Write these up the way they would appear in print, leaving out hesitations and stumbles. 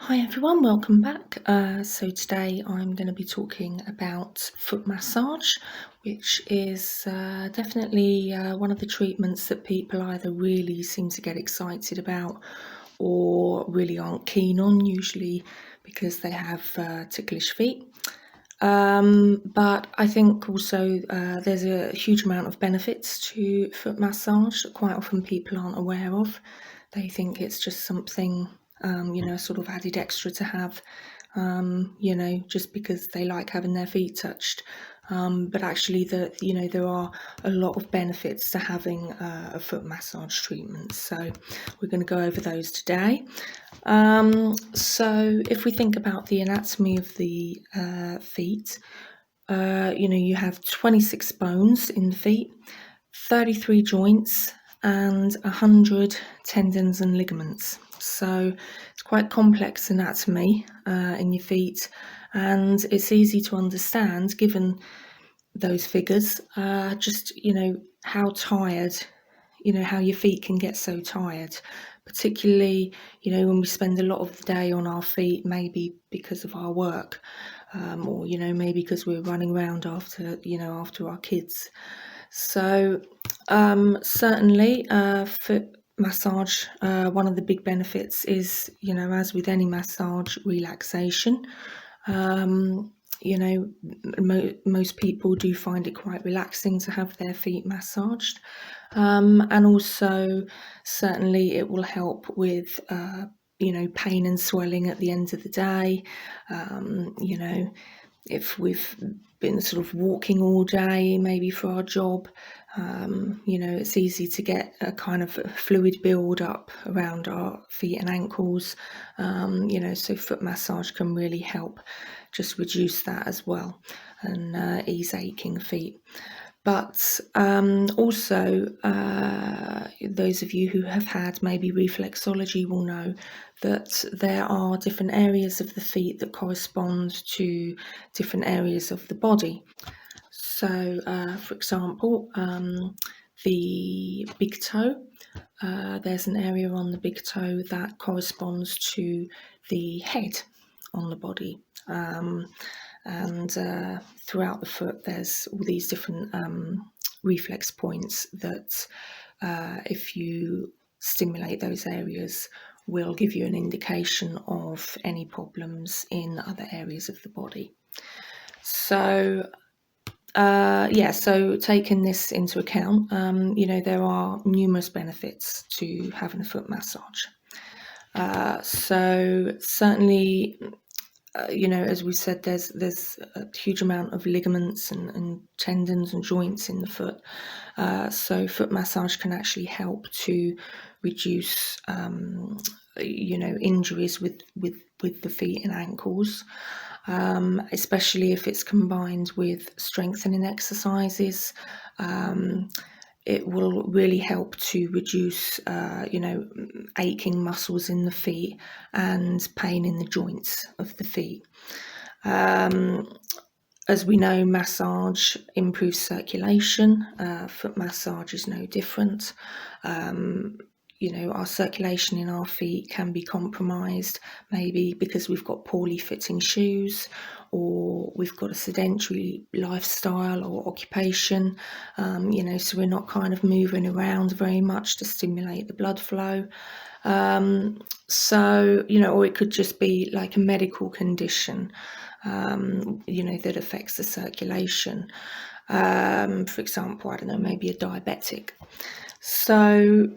Hi everyone, welcome back. So today I'm going to be talking about foot massage, which is definitely one of the treatments that people either really seem to get excited about or really aren't keen on, usually because they have ticklish feet. But I think also there's a huge amount of benefits to foot massage that quite often people aren't aware of. They think it's just something, sort of added extra to have, just because they like having their feet touched. But actually, there are a lot of benefits to having a foot massage treatment. So we're going to go over those today. So if we think about the anatomy of the feet, you have 26 bones in the feet, 33 joints, and 100 tendons and ligaments. So it's quite complex anatomy in your feet, and it's easy to understand given those figures, how tired, how your feet can get so tired, particularly, when we spend a lot of the day on our feet, maybe because of our work, or, maybe because we're running around after our kids. So, certainly, foot massage, one of the big benefits is, as with any massage, relaxation. Um, most people do find it quite relaxing to have their feet massaged. And also, certainly, it will help with, pain and swelling at the end of the day. If we've been sort of walking all day, maybe for our job, it's easy to get a kind of fluid build up around our feet and ankles. So foot massage can really help just reduce that as well and ease aching feet. But also, those of you who have had maybe reflexology will know that there are different areas of the feet that correspond to different areas of the body. So, for example, the big toe, there's an area on the big toe that corresponds to the head on the body. And throughout the foot, there's all these different reflex points that, if you stimulate those areas, will give you an indication of any problems in other areas of the body. So, so taking this into account, there are numerous benefits to having a foot massage. So certainly, as we said, there's a huge amount of ligaments and tendons and joints in the foot. So foot massage can actually help to reduce, injuries with the feet and ankles, especially if it's combined with strengthening exercises. It will really help to reduce, aching muscles in the feet and pain in the joints of the feet. As we know, massage improves circulation. Foot massage is no different. Our circulation in our feet can be compromised, maybe because we've got poorly fitting shoes, or we've got a sedentary lifestyle or occupation, so we're not kind of moving around very much to stimulate the blood flow. Or it could just be like a medical condition, that affects the circulation. For example, I don't know, maybe a diabetic. So,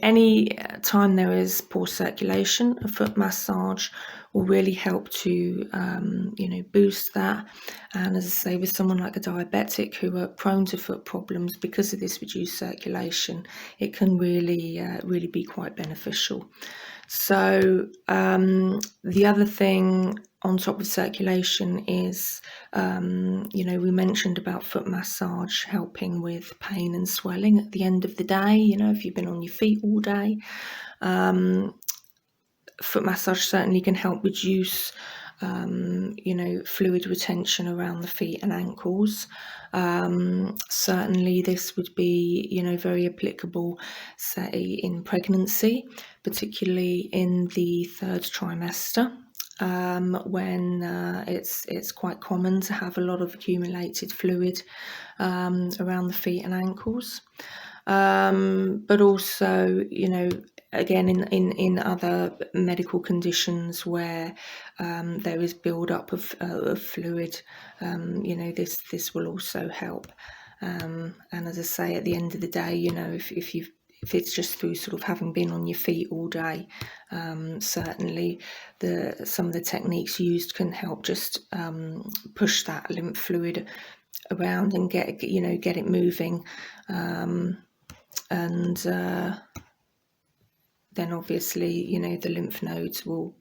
any time there is poor circulation, a foot massage will really help to, boost that. And as I say, with someone like a diabetic who are prone to foot problems because of this reduced circulation, it can really, really be quite beneficial. So the other thing on top of circulation is, we mentioned about foot massage helping with pain and swelling at the end of the day. If you've been on your feet all day, foot massage certainly can help reduce fluid retention around the feet and ankles. Certainly this would be, very applicable, say, in pregnancy, particularly in the third trimester. When it's quite common to have a lot of accumulated fluid around the feet and ankles. But also, again, in other medical conditions where there is build-up of fluid, this will also help. And as I say, at the end of the day, if it's just through sort of having been on your feet all day, certainly some of the techniques used can help just push that lymph fluid around and get it moving, and then obviously the lymph nodes will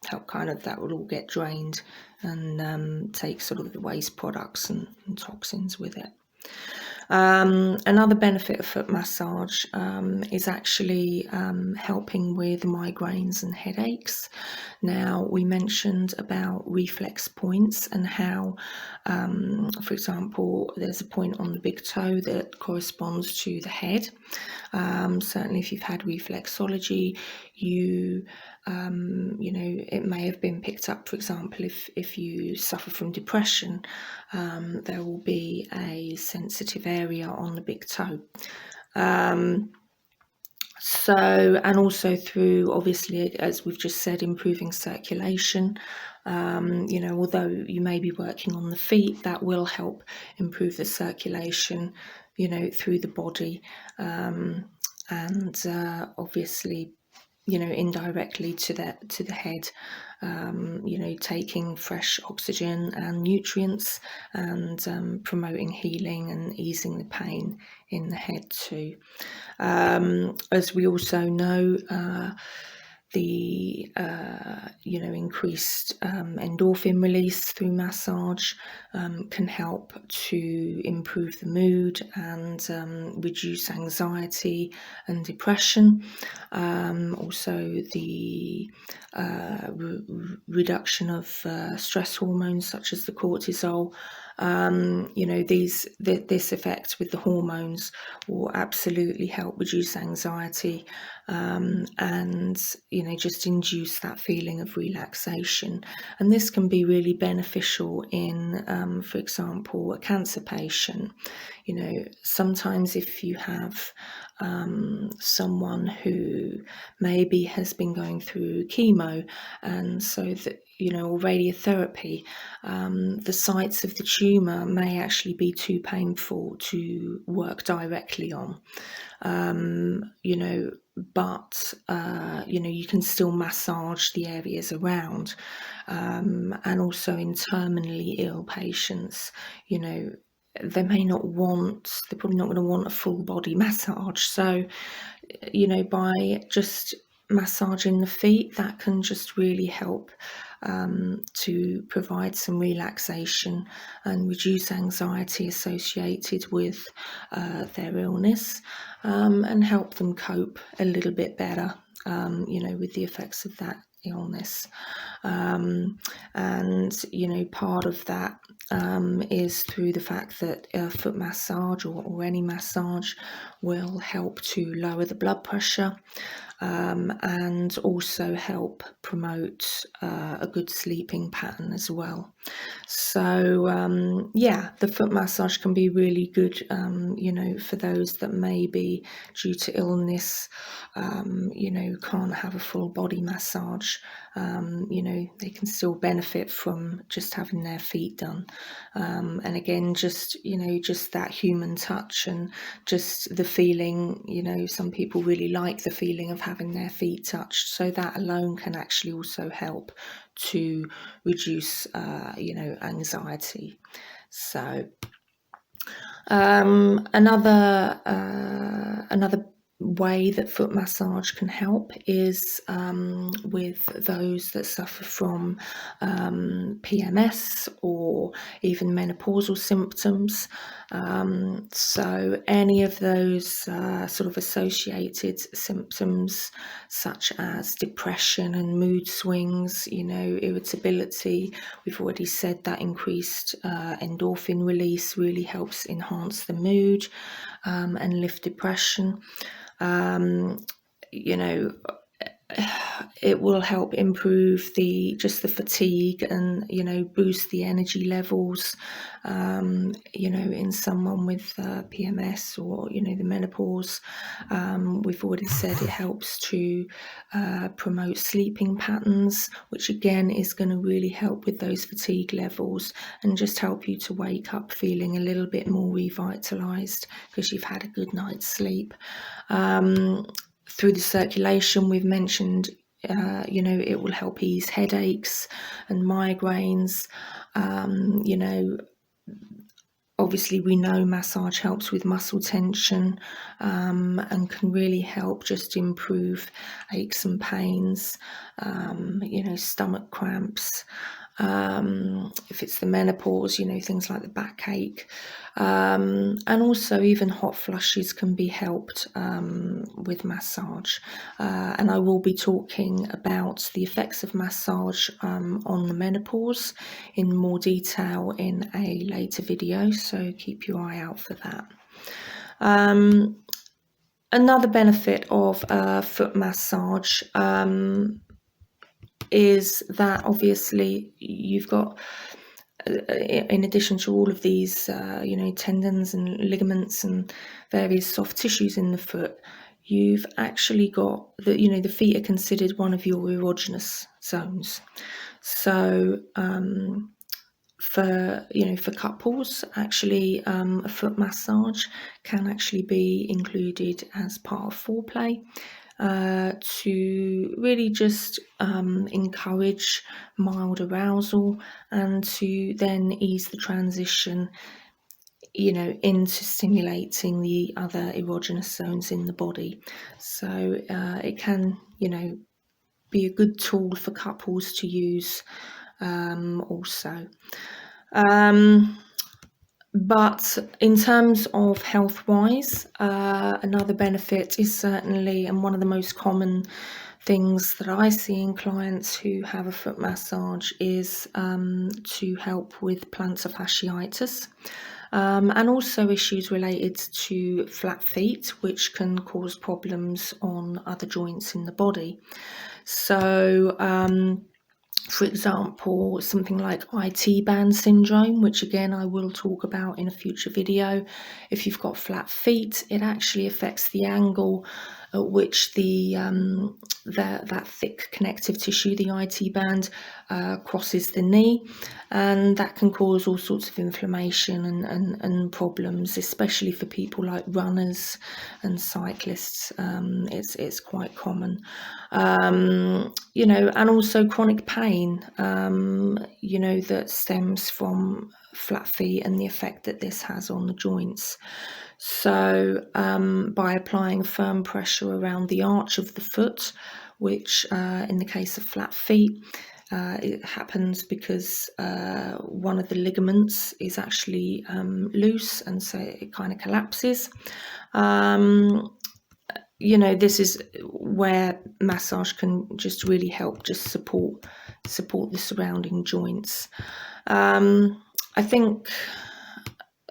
help, that will all get drained and take sort of the waste products and toxins with it. Another benefit of foot massage is actually helping with migraines and headaches. Now, we mentioned about reflex points and how, for example, there's a point on the big toe that corresponds to the head. Certainly if you've had reflexology, it may have been picked up. For example, if you suffer from depression, there will be a sensitive area on the big toe. And also through, obviously, as we've just said, improving circulation. Although you may be working on the feet, that will help improve the circulation, through the body, and obviously, indirectly to the head, taking fresh oxygen and nutrients and promoting healing and easing the pain in the head too. As we also know, the increased endorphin release through massage can help to improve the mood and reduce anxiety and depression. Also the reduction of stress hormones such as the cortisol. This effect with the hormones will absolutely help reduce anxiety and just induce that feeling of relaxation. And this can be really beneficial in, for example, a cancer patient. Sometimes if you have someone who maybe has been going through chemo, and so that or radiotherapy, the sites of the tumour may actually be too painful to work directly on. But you can still massage the areas around, and also in terminally ill patients, they're probably not going to want a full body massage. So, by just massaging the feet, that can just really help to provide some relaxation and reduce anxiety associated with their illness, and help them cope a little bit better, with the effects of that illness. And part of that is through the fact that foot massage or any massage will help to lower the blood pressure, and also help promote a good sleeping pattern as well. So the foot massage can be really good, for those that maybe due to illness, can't have a full body massage. They can still benefit from just having their feet done. And again, just that human touch and just the feeling, some people really like the feeling of having their feet touched. So that alone can actually also help to reduce, anxiety. So another way that foot massage can help is with those that suffer from PMS or even menopausal symptoms. So any of those sort of associated symptoms, such as depression and mood swings, irritability. We've already said that increased endorphin release really helps enhance the mood and lift depression. It will help improve the fatigue and boost the energy levels in someone with PMS or the menopause. We've already said it helps to promote sleeping patterns, which again is going to really help with those fatigue levels and just help you to wake up feeling a little bit more revitalized because you've had a good night's sleep. Through the circulation, we've mentioned, it will help ease headaches and migraines. Obviously, we know massage helps with muscle tension and can really help just improve aches and pains, stomach cramps. If it's the menopause, things like the backache. And also even hot flushes can be helped with massage. And I will be talking about the effects of massage on the menopause in more detail in a later video, so keep your eye out for that. Another benefit of foot massage is that obviously you've got, in addition to all of these, tendons and ligaments and various soft tissues in the foot, you've actually got the feet are considered one of your erogenous zones. So for couples, actually, a foot massage can actually be included as part of foreplay. To really just encourage mild arousal and to then ease the transition, into stimulating the other erogenous zones in the body. So it can, be a good tool for couples to use also. But in terms of health-wise, another benefit is certainly, and one of the most common things that I see in clients who have a foot massage is to help with plantar fasciitis. And also issues related to flat feet, which can cause problems on other joints in the body. So for example, something like IT band syndrome, which again I will talk about in a future video. If you've got flat feet, it actually affects the angle at which that thick connective tissue, the IT band, crosses the knee, and that can cause all sorts of inflammation and problems, especially for people like runners and cyclists. It's quite common, and also chronic pain, that stems from flat feet and the effect that this has on the joints. So by applying firm pressure around the arch of the foot, which in the case of flat feet, it happens because one of the ligaments is actually loose, and so it kind of collapses. This is where massage can just really help just support the surrounding joints. I think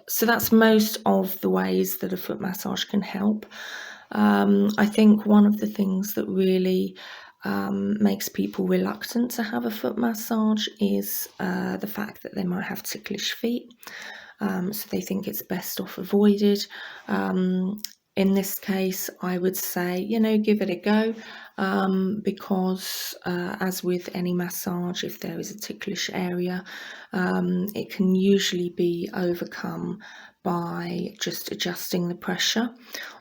so that's most of the ways that a foot massage can help. I think one of the things that really makes people reluctant to have a foot massage is the fact that they might have ticklish feet. So they think it's best off avoided. In this case, I would say, give it a go, because as with any massage, if there is a ticklish area, it can usually be overcome by just adjusting the pressure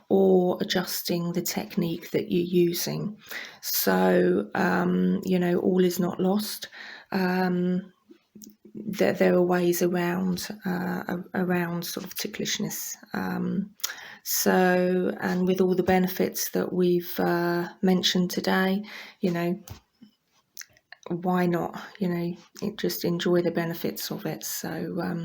or adjusting the technique that you're using. So, all is not lost. there are ways around sort of ticklishness. So, and with all the benefits that we've mentioned today, why not? Just enjoy the benefits of it. So,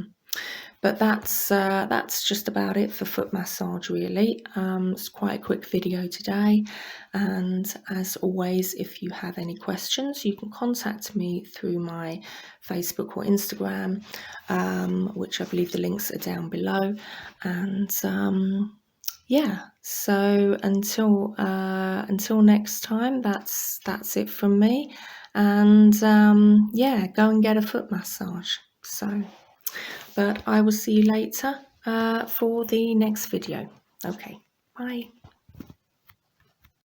but that's just about it for foot massage, really. It's quite a quick video today, and as always, if you have any questions, you can contact me through my Facebook or Instagram, which I believe the links are down below. And yeah, so until next time, that's it from me. And yeah, go and get a foot massage. So, but I will see you later for the next video. Okay, bye.